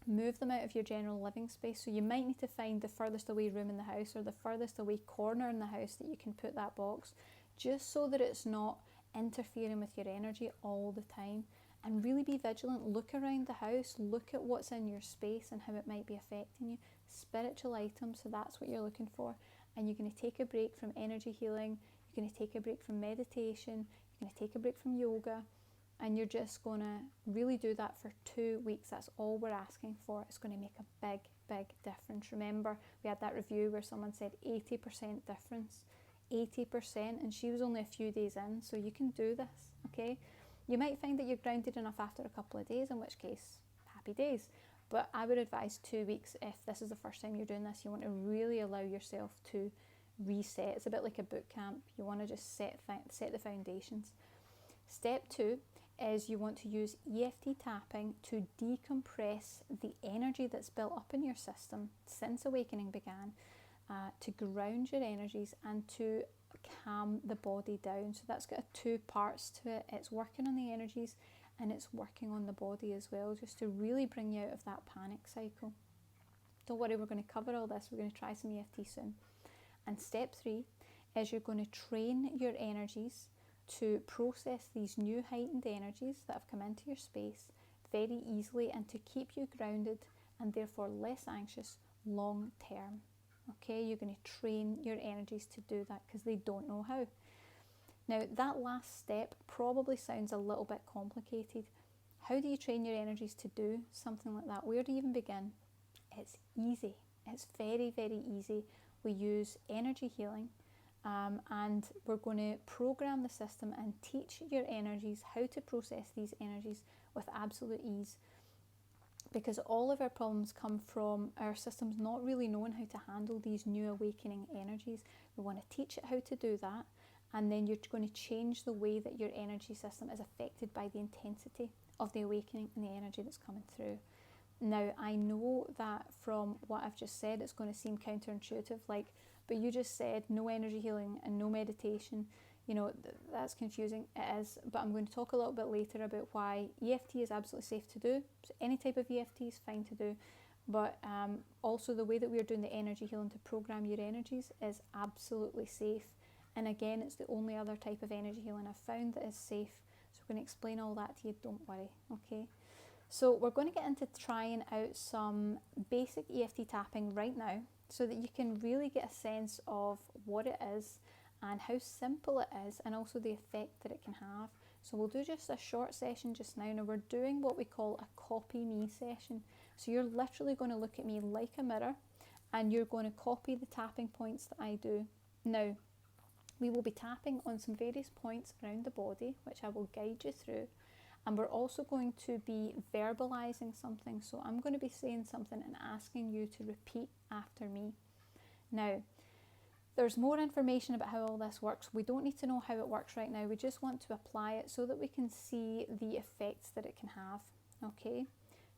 Speaker 1: move them out of your general living space. So you might need to find the furthest away room in the house or the furthest away corner in the house that you can put that box, just so that it's not interfering with your energy all the time. And really be vigilant. Look around the house, look at what's in your space and how it might be affecting you. Spiritual items, so that's what you're looking for. And you're going to take a break from energy healing, you're going to take a break from meditation, you're going to take a break from yoga, and you're just going to really do that for 2 weeks. That's all we're asking for. It's going to make a big, big difference. Remember, we had that review where someone said 80% difference. 80%, and she was only a few days in, so you can do this, okay? You might find that you're grounded enough after a couple of days, in which case, happy days. But I would advise 2 weeks if this is the first time you're doing this. You want to really allow yourself to reset. It's a bit like a boot camp. You want to just set the foundations. Step 2 is you want to use Eft tapping to decompress the energy that's built up in your system since awakening began, to ground your energies and to calm the body down. So that's got 2 parts to it. It's working on the energies and it's working on the body as well, just to really bring you out of that panic cycle. Don't worry, we're going to cover all this. We're going to try some EFT soon. And step 3 is you're going to train your energies to process these new heightened energies that have come into your space very easily and to keep you grounded and therefore less anxious long term. Okay, you're going to train your energies to do that because they don't know how. Now, that last step probably sounds a little bit complicated. How do you train your energies to do something like that? Where do you even begin? It's easy. It's very, very easy. We use energy healing, and we're going to program the system and teach your energies how to process these energies with absolute ease. Because all of our problems come from our systems not really knowing how to handle these new awakening energies. We want to teach it how to do that, and then you're going to change the way that your energy system is affected by the intensity of the awakening and the energy that's coming through. Now, I know that from what I've just said, it's going to seem counterintuitive, but you just said no energy healing and no meditation. You know, that's confusing. It is, but I'm going to talk a little bit later about why EFT is absolutely safe to do. So any type of EFT is fine to do, but also the way that we're doing the energy healing to program your energies is absolutely safe. And again, it's the only other type of energy healing I've found that is safe. So we're going to explain all that to you, don't worry, okay? So we're going to get into trying out some basic EFT tapping right now so that you can really get a sense of what it is and how simple it is, and also the effect that it can have. So we'll do just a short session just now. Now we're doing what we call a copy me session. So you're literally going to look at me like a mirror and you're going to copy the tapping points that I do. Now, we will be tapping on some various points around the body, which I will guide you through. And we're also going to be verbalizing something. So I'm going to be saying something and asking you to repeat after me. Now, there's more information about how all this works. We don't need to know how it works right now. We just want to apply it so that we can see the effects that it can have. Okay?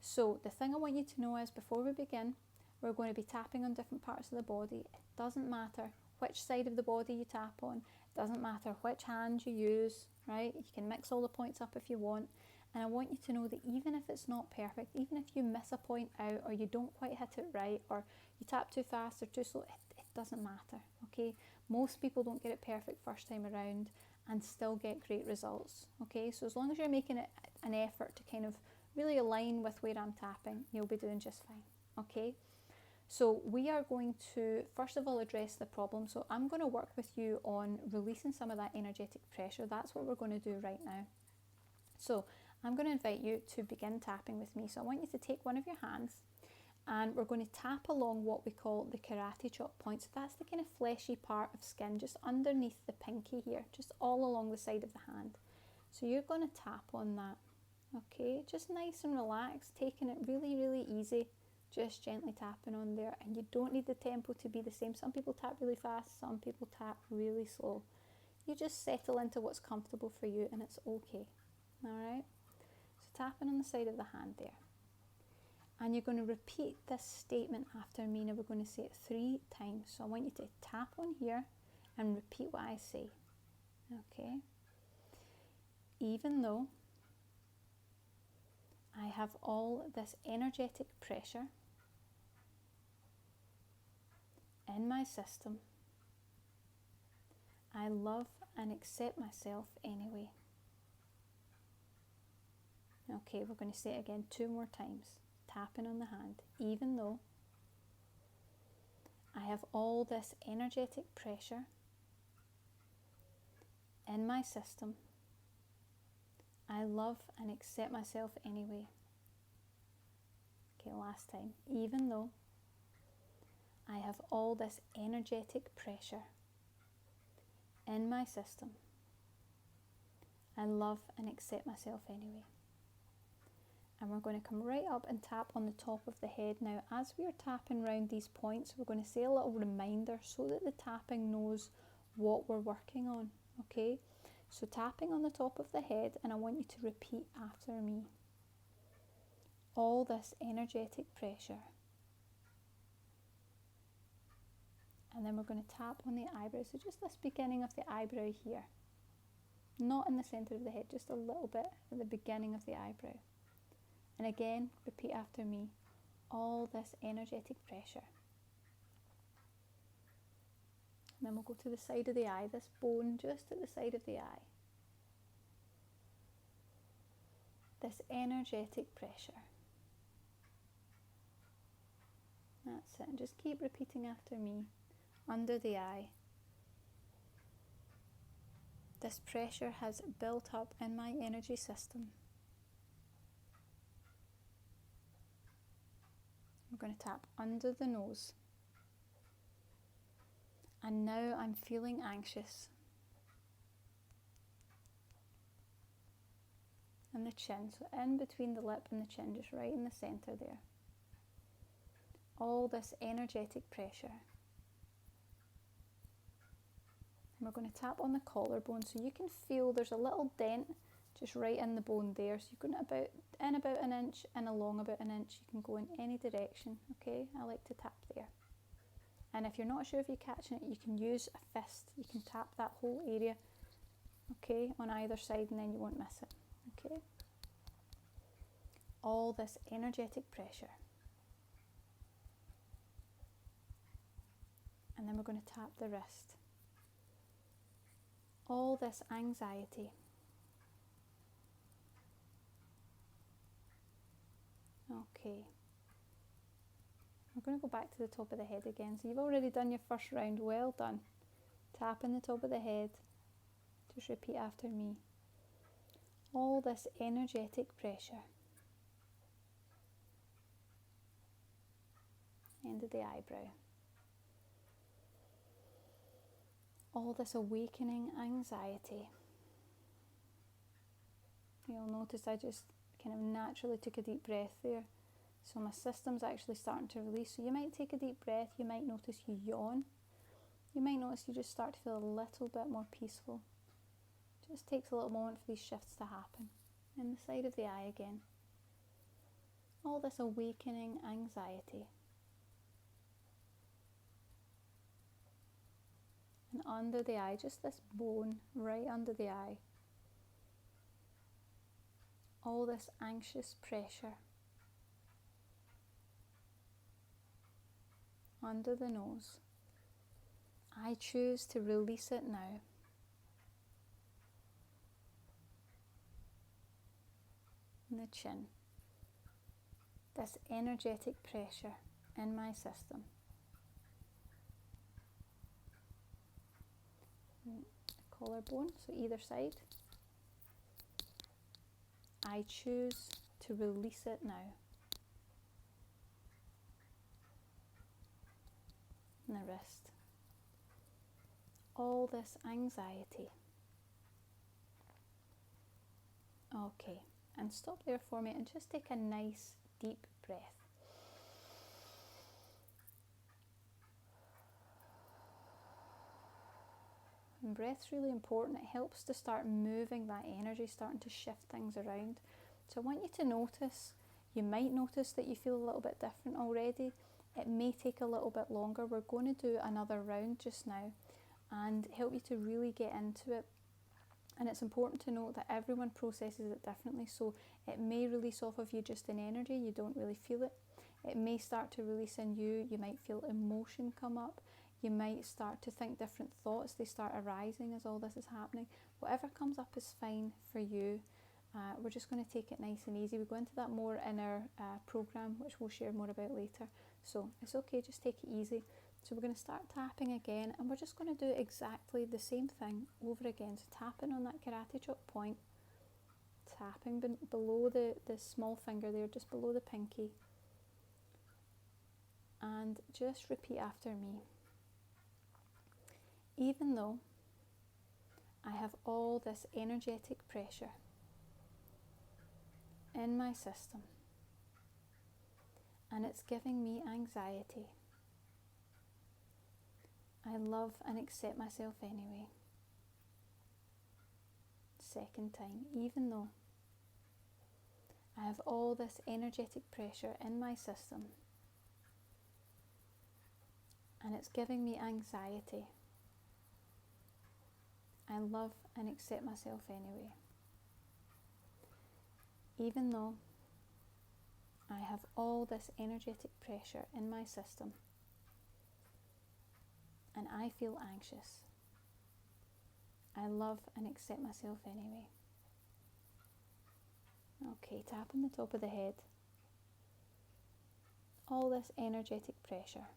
Speaker 1: So the thing I want you to know is, before we begin, we're going to be tapping on different parts of the body. It doesn't matter which side of the body you tap on. It doesn't matter which hand you use, right? You can mix all the points up if you want. And I want you to know that even if it's not perfect, even if you miss a point out, or you don't quite hit it right, or you tap too fast or too slow, it doesn't matter, okay? Most people don't get it perfect first time around and still get great results, okay? So as long as you're making it an effort to kind of really align with where I'm tapping, you'll be doing just fine, okay? So we are going to, first of all, address the problem. So I'm going to work with you on releasing some of that energetic pressure. That's what we're going to do right now. So I'm going to invite you to begin tapping with me. So I want you to take one of your hands and we're going to tap along what we call the karate chop point. So that's the kind of fleshy part of skin just underneath the pinky here, just all along the side of the hand. So you're going to tap on that, okay? Just nice and relaxed, taking it really, really easy. Just gently tapping on there, and you don't need the tempo to be the same. Some people tap really fast, some people tap really slow. You just settle into what's comfortable for you and it's okay. Alright? So tapping on the side of the hand there. And you're going to repeat this statement after me. Now we're going to say it 3 times. So I want you to tap on here and repeat what I say. Okay? Even though I have all this energetic pressure in my system, I love and accept myself anyway. Okay, we're going to say it again 2 more times, tapping on the hand. Even though I have all this energetic pressure in my system, I love and accept myself anyway. Okay, last time. Even though I have all this energetic pressure in my system, I love and accept myself anyway. And we're going to come right up and tap on the top of the head. Now, as we are tapping around these points, we're going to say a little reminder so that the tapping knows what we're working on, okay? So tapping on the top of the head, and I want you to repeat after me. All this energetic pressure. And then we're going to tap on the eyebrow. So just this beginning of the eyebrow here. Not in the centre of the head, just a little bit at the beginning of the eyebrow. And again, repeat after me. All this energetic pressure. And then we'll go to the side of the eye, this bone just at the side of the eye. This energetic pressure. That's it. And just keep repeating after me. Under the eye. This pressure has built up in my energy system. I'm going to tap under the nose. And now I'm feeling anxious. And the chin, so in between the lip and the chin, just right in the centre there. All this energetic pressure. And we're going to tap on the collarbone, so you can feel there's a little dent just right in the bone there. So you're going about an inch and along about an inch. You can go in any direction, okay? I like to tap there. And if you're not sure if you're catching it, you can use a fist. You can tap that whole area, okay, on either side, and then you won't miss it, okay? All this energetic pressure. And then we're going to tap the wrist. All this anxiety. Okay. We're going to go back to the top of the head again. So you've already done your first round. Well done. Tapping the top of the head. Just repeat after me. All this energetic pressure. End of the eyebrow. All this awakening anxiety. You'll notice I just kind of naturally took a deep breath there. So my system's actually starting to release. So you might take a deep breath, you might notice you yawn. You might notice you just start to feel a little bit more peaceful. Just takes a little moment for these shifts to happen. And the side of the eye again. All this awakening anxiety. And under the eye, just this bone right under the eye. All this anxious pressure. Under the nose. I choose to release it now. In the chin. This energetic pressure in my system. Collarbone, so either side. I choose to release it now. And the wrist. All this anxiety. Okay, and stop there for me and just take a nice deep breath. And breath's really important. It helps to start moving that energy, starting to shift things around. So I want you to notice, you might notice that you feel a little bit different already. It may take a little bit longer. We're going to do another round just now and help you to really get into it. And it's important to note that everyone processes it differently. So it may release off of you just in energy, you don't really feel it. It may start to release in you, you might feel emotion come up. You might start to think different thoughts, they start arising as all this is happening. Whatever comes up is fine for you. We're just going to take it nice and easy. We'll go into that more in our program, which we'll share more about later. So it's okay, just take it easy. So we're going to start tapping again, and we're just going to do exactly the same thing over again. So tapping on that karate chop point, tapping below the small finger there, just below the pinky. And just repeat after me. Even though I have all this energetic pressure in my system and it's giving me anxiety, I love and accept myself anyway. Second time, even though I have all this energetic pressure in my system and it's giving me anxiety, I love and accept myself anyway. Even though I have all this energetic pressure in my system and I feel anxious, I love and accept myself anyway. Okay, tap on the top of the head. All this energetic pressure.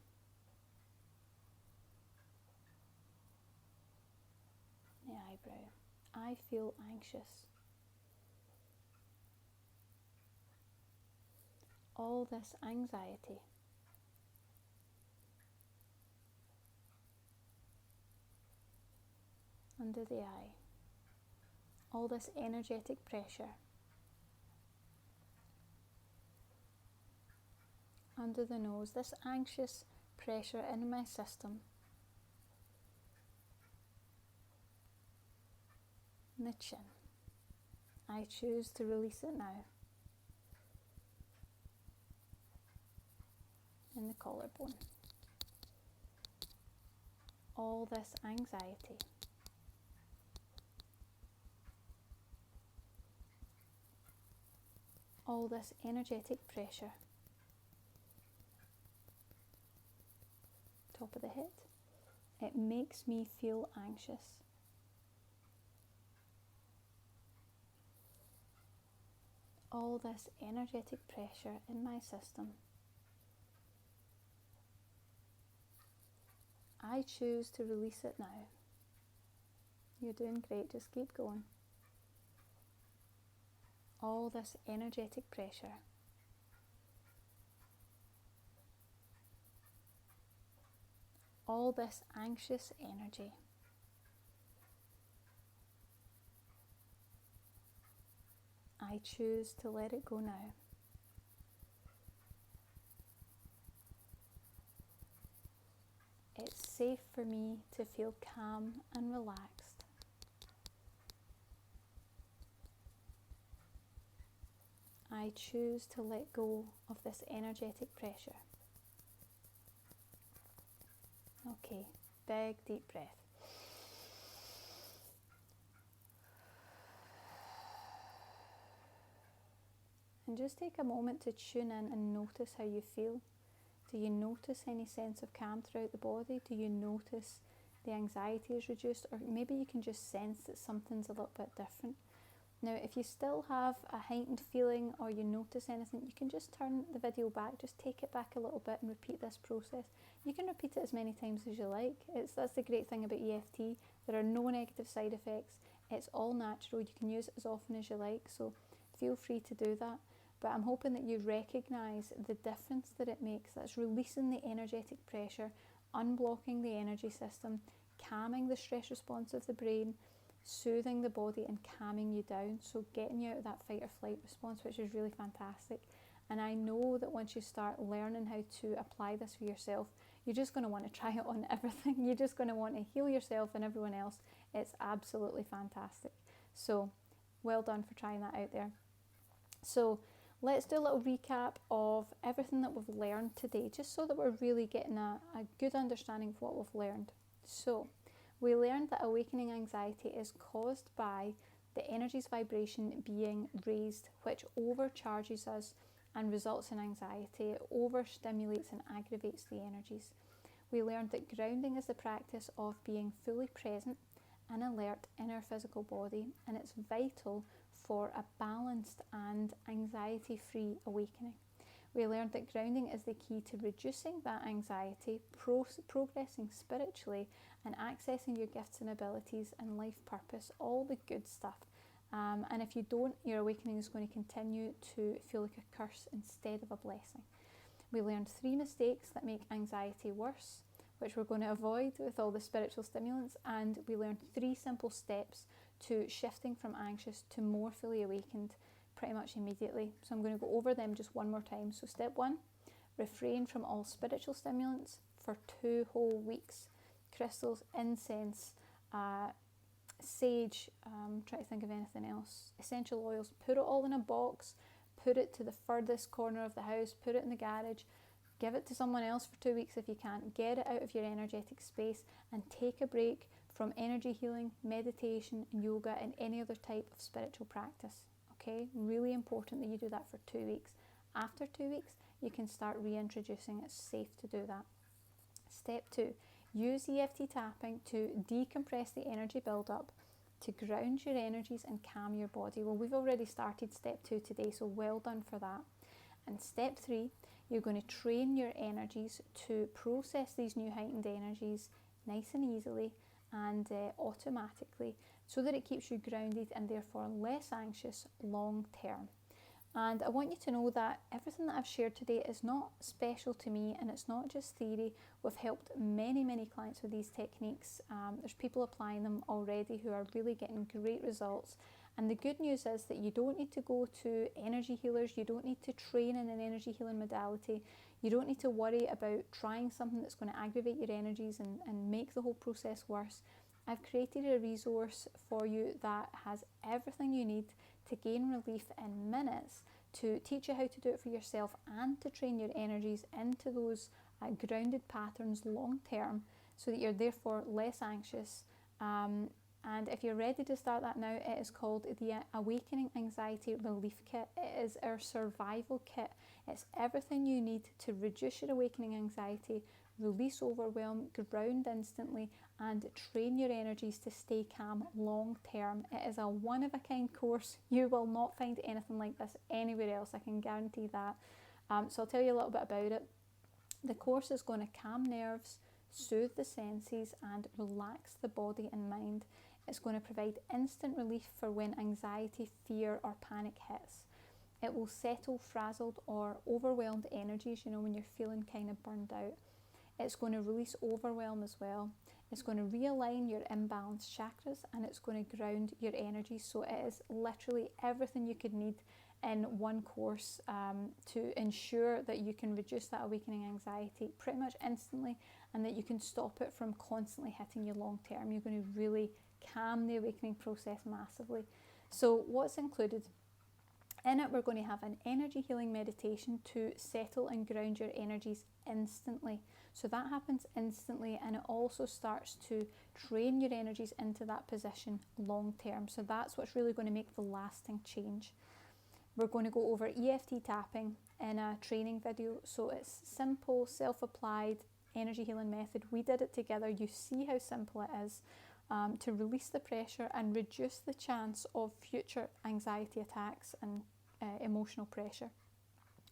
Speaker 1: The eyebrow. I feel anxious. All this anxiety. Under the eye. All this energetic pressure. Under the nose. This anxious pressure in my system. The chin. I choose to release it now. In the collarbone. All this anxiety. All this energetic pressure. Top of the head. It makes me feel anxious. all this energetic pressure in my system. I choose to release it now. You're doing great, just keep going. All this energetic pressure. All this anxious energy. I choose to let it go now. It's safe for me to feel calm and relaxed. I choose to let go of this energetic pressure. Okay, big deep breath. And just take a moment to tune in and notice how you feel. Do you notice any sense of calm throughout the body? Do you notice the anxiety is reduced? Or maybe you can just sense that something's a little bit different. Now, if you still have a heightened feeling or you notice anything, you can just turn the video back, just take it back a little bit and repeat this process. You can repeat it as many times as you like. That's the great thing about EFT. There are no negative side effects. It's all natural. You can use it as often as you like, so feel free to do that. But I'm hoping that you recognise the difference that it makes. That's releasing the energetic pressure, unblocking the energy system, calming the stress response of the brain, soothing the body and calming you down. So getting you out of that fight or flight response, which is really fantastic. And I know that once you start learning how to apply this for yourself, you're just going to want to try it on everything. You're just going to want to heal yourself and everyone else. It's absolutely fantastic. So well done for trying that out there. So let's do a little recap of everything that we've learned today, just so that we're really getting a good understanding of what we've learned. So we learned that awakening anxiety is caused by the energy's vibration being raised, which overcharges us and results in anxiety. It overstimulates and aggravates the energies. We learned that grounding is the practice of being fully present and alert in our physical body, and it's vital for a balanced and anxiety-free awakening. We learned that grounding is the key to reducing that anxiety, progressing spiritually, and accessing your gifts and abilities and life purpose, all the good stuff. And if you don't, your awakening is going to continue to feel like a curse instead of a blessing. We learned 3 mistakes that make anxiety worse, which we're going to avoid with all the spiritual stimulants, and we learned 3 simple steps to shifting from anxious to more fully awakened pretty much immediately. So I'm going to go over them just one more time. So step 1, refrain from all spiritual stimulants for 2 whole weeks. Crystals, incense, sage, try to think of anything else, essential oils. Put it all in a box, put it to the furthest corner of the house, put it in the garage, give it to someone else for 2 weeks if you can. Get it out of your energetic space and take a break from energy healing, meditation, yoga, and any other type of spiritual practice. Okay, really important that you do that for 2 weeks. After 2 weeks, you can start reintroducing. It's safe to do that. Step 2, use EFT tapping to decompress the energy build-up, to ground your energies and calm your body. Well, we've already started step 2 today, so well done for that. And step 3, you're going to train your energies to process these new heightened energies nice and easily and automatically, so that it keeps you grounded and therefore less anxious long term. And I want you to know that everything that I've shared today is not special to me, and it's not just theory. We've helped many clients with these techniques. There's people applying them already who are really getting great results. And the good news is that you don't need to go to energy healers. You don't need to train in an energy healing modality. You don't need to worry about trying something that's going to aggravate your energies and make the whole process worse. I've created a resource for you that has everything you need to gain relief in minutes, to teach you how to do it for yourself and to train your energies into those grounded patterns long term, so that you're therefore less anxious. And if you're ready to start that now, it is called the Awakening Anxiety Relief Kit. It is our survival kit. It's everything you need to reduce your awakening anxiety, release overwhelm, ground instantly, and train your energies to stay calm long term. It is a one-of-a-kind course. You will not find anything like this anywhere else, I can guarantee that. So I'll tell you a little bit about it. The course is going to calm nerves, soothe the senses, and relax the body and mind. It's going to provide instant relief for when anxiety, fear, or panic hits. It will settle frazzled or overwhelmed energies, when you're feeling kind of burned out. It's going to release overwhelm as well. It's going to realign your imbalanced chakras, and it's going to ground your energy. So it is literally everything you could need in one course to ensure that you can reduce that awakening anxiety pretty much instantly, and that you can stop it from constantly hitting you long term. You're going to really calm the awakening process massively. So what's included? In it, we're going to have an energy healing meditation to settle and ground your energies instantly. So that happens instantly, and it also starts to train your energies into that position long term. So that's what's really going to make the lasting change. We're going to go over EFT tapping in a training video. So it's simple, self-applied energy healing method. We did it together. You see how simple it is to release the pressure and reduce the chance of future anxiety attacks and emotional pressure.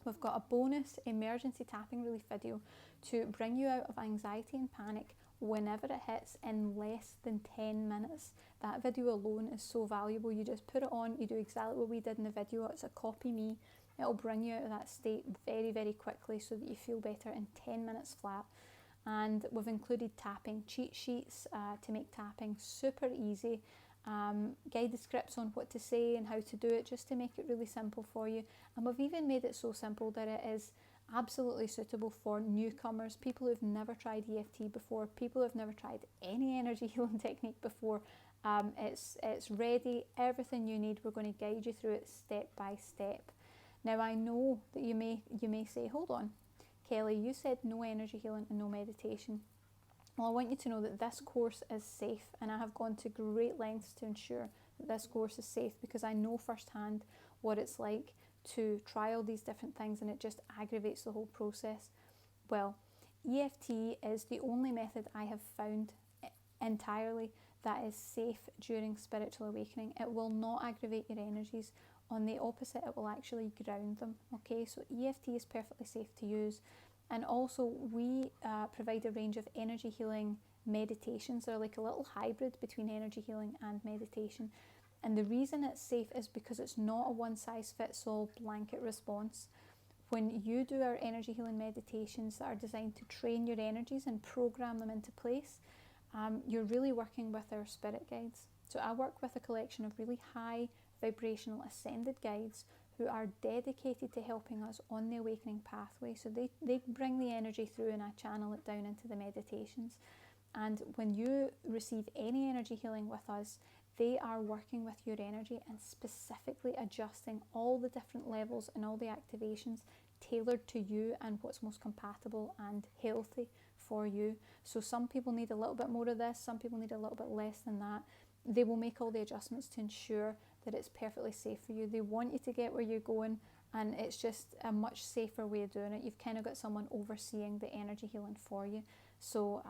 Speaker 1: We've got a bonus emergency tapping relief video to bring you out of anxiety and panic whenever it hits in less than 10 minutes. That video alone is so valuable. You just put it on, you do exactly what we did in the video. It's a copy me. It'll bring you out of that state very, very quickly so that you feel better in 10 minutes flat. And we've included tapping cheat sheets to make tapping super easy. Guided scripts on what to say and how to do it, just to make it really simple for you. And we've even made it so simple that it is absolutely suitable for newcomers, people who've never tried EFT before, people who've never tried any energy healing technique before. It's ready, everything you need. We're going to guide you through it step by step. Now, I know that you may say, hold on, Kelly, you said no energy healing and no meditation. Well, I want you to know that this course is safe, and I have gone to great lengths to ensure that this course is safe, because I know firsthand what it's like to try all these different things, and it just aggravates the whole process. Well, EFT is the only method I have found entirely that is safe during spiritual awakening. It will not aggravate your energies. On the opposite, it will actually ground them. Okay, so EFT is perfectly safe to use. And also, we provide a range of energy healing meditations. They're like a little hybrid between energy healing and meditation. And the reason it's safe is because it's not a one-size-fits-all blanket response. When you do our energy healing meditations that are designed to train your energies and program them into place, you're really working with our spirit guides. So I work with a collection of really high vibrational ascended guides who are dedicated to helping us on the awakening pathway. So they bring the energy through, and I channel it down into the meditations. And when you receive any energy healing with us, they are working with your energy and specifically adjusting all the different levels and all the activations tailored to you and what's most compatible and healthy for you. So some people need a little bit more of this, some people need a little bit less than that. They will make all the adjustments to ensure that it's perfectly safe for you. They want you to get where you're going, and it's just a much safer way of doing it. You've kind of got someone overseeing the energy healing for you. So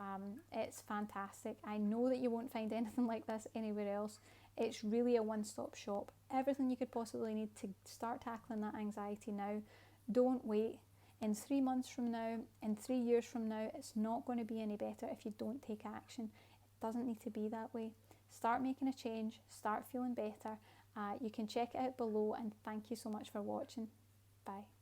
Speaker 1: it's fantastic. I know that you won't find anything like this anywhere else. It's really a one-stop shop. Everything you could possibly need to start tackling that anxiety now. Don't wait. In 3 months from now, in 3 years from now, it's not going to be any better if you don't take action. It doesn't need to be that way. Start making a change. Start feeling better. You can check it out below, and thank you so much for watching. Bye.